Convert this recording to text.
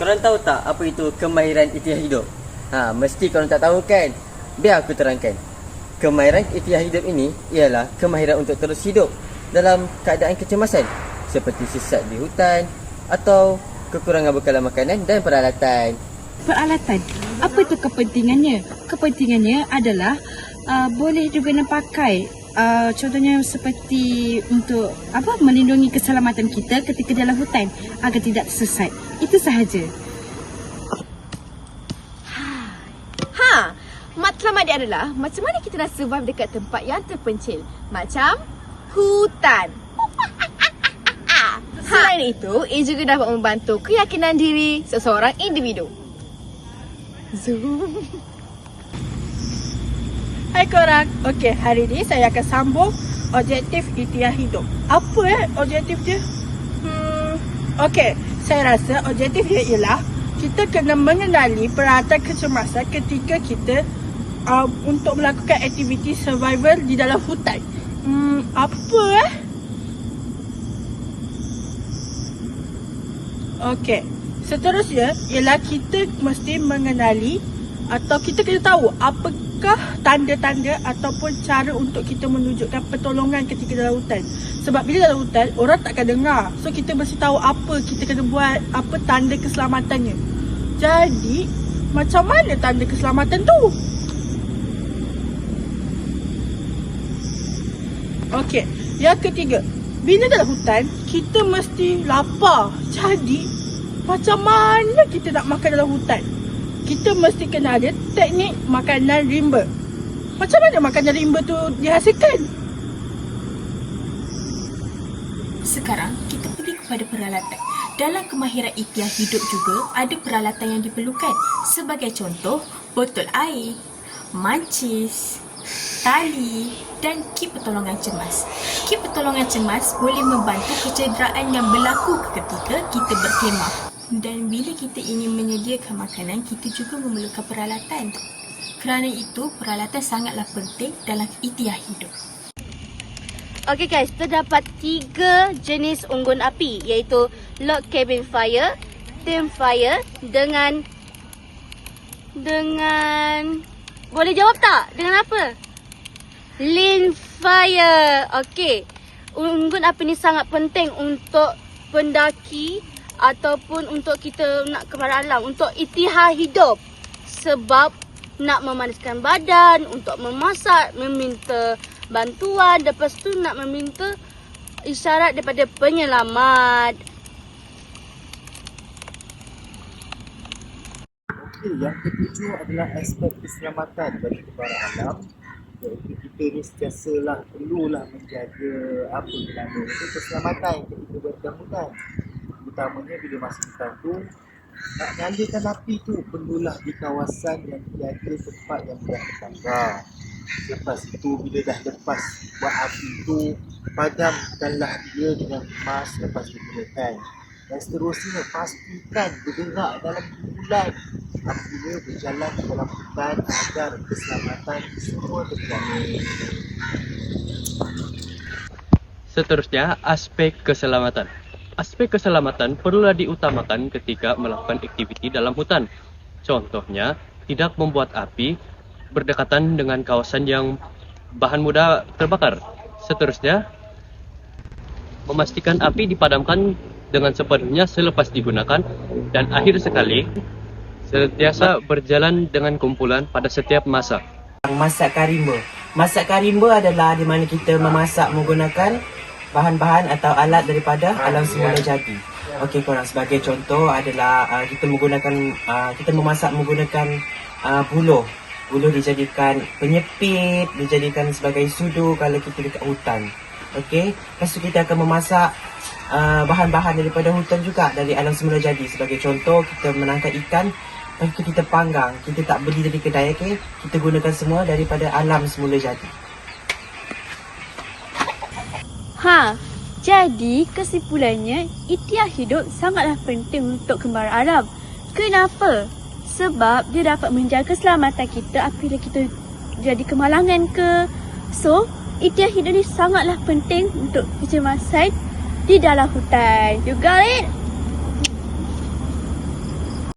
Korang tahu tak apa itu kemahiran ikhtiar hidup? Mesti korang tak tahu kan? Biar aku terangkan. Kemahiran ikhtiar hidup ini ialah kemahiran untuk terus hidup dalam keadaan kecemasan seperti sesat di hutan atau kekurangan bekalan makanan dan peralatan. Peralatan? Apa itu kepentingannya? Kepentingannya adalah boleh juga nak pakai. Contohnya seperti untuk melindungi keselamatan kita ketika dalam hutan agar tidak tersesat. Itu sahaja. Matlamat dia adalah macam mana kita nak survive dekat tempat yang terpencil. Macam hutan. Selain itu, ia juga dapat membantu keyakinan diri seseorang individu. Zoom. Hai korang. Okey, hari ni saya akan sambung objektif ikhtiar hidup. Apa objektif dia? Okey, saya rasa objektif dia ialah kita kena mengenali peralatan kecemasan ketika kita untuk melakukan aktiviti survival di dalam hutan. Okey, seterusnya ialah kita mesti mengenali atau kita kena tahu apakah tanda-tanda ataupun cara untuk kita menunjukkan pertolongan ketika dalam hutan. Sebab bila dalam hutan, orang takkan dengar. So, kita mesti tahu apa kita kena buat, apa tanda keselamatannya. Jadi, macam mana tanda keselamatan tu? Okey, yang ketiga. Bila dalam hutan, kita mesti lapar. Jadi, macam mana kita nak makan dalam hutan? Kita mesti kena ada teknik makanan rimba. Macam mana makanan rimba tu dihasilkan? Sekarang kita pergi kepada peralatan. Dalam kemahiran ikhtiar hidup juga ada peralatan yang diperlukan. Sebagai contoh, botol air, mancis, tali dan kit pertolongan cemas. Kit pertolongan cemas boleh membantu kecederaan yang berlaku ketika kita berkhemah. Dan bila kita ingin menyediakan makanan, kita juga memerlukan peralatan. Kerana itu, peralatan sangatlah penting dalam ikhtiar hidup. Okay guys, terdapat 3 jenis unggun api, iaitu log cabin fire, team fire dengan boleh jawab tak? Dengan apa? Lean fire. Okay, unggun api ni sangat penting untuk pendaki ataupun untuk kita nak ke alam, untuk ikhtiar hidup. Sebab nak memanaskan badan, untuk memasak, meminta bantuan, lepas tu nak meminta isyarat daripada penyelamat. Okey, yang ketujuh adalah aspek keselamatan bagi kebarang alam. Iaitu kita ni sentiasalah perlulah menjaga itu keselamatan ketika berdamutan. Utamanya bila masuk hutan tu, nak nyalakan api tu perlulah di kawasan yang tiada tempat yang mudah terbakar. Lepas itu bila dah lepas buat api tu, padamkanlah dia dengan emas lepas digunakan. Dan seterusnya pastikan bergerak dalam bulan apabila berjalan di dalam hutan agar keselamatan semua terjamin. Seterusnya, aspek keselamatan. Aspek keselamatan perlulah diutamakan ketika melakukan aktiviti dalam hutan. Contohnya, tidak membuat api berdekatan dengan kawasan yang bahan mudah terbakar. Seterusnya, memastikan api dipadamkan dengan sepenuhnya selepas digunakan. Dan akhir sekali, Senantiasa berjalan dengan kumpulan pada setiap masa. Masak karimba. Masak karimba adalah di mana kita memasak menggunakan bahan-bahan atau alat daripada alam semula jadi. Okey korang, sebagai contoh adalah kita memasak menggunakan buluh. Buluh dijadikan penyepit, dijadikan sebagai sudu kalau kita dekat hutan. Okey, lepas tu kita akan memasak bahan-bahan daripada hutan juga, dari alam semula jadi. Sebagai contoh, kita menangkap ikan, lepas tu kita panggang. Kita tak beli dari kedai, okey? Kita gunakan semua daripada alam semula jadi. Jadi kesimpulannya, iktiar hidup sangatlah penting untuk kembara alam. Kenapa? Sebab dia dapat menjaga keselamatan kita apabila kita jadi kemalangan ke. So, iktiar hidup ni sangatlah penting untuk kecemasan di dalam hutan. You got it?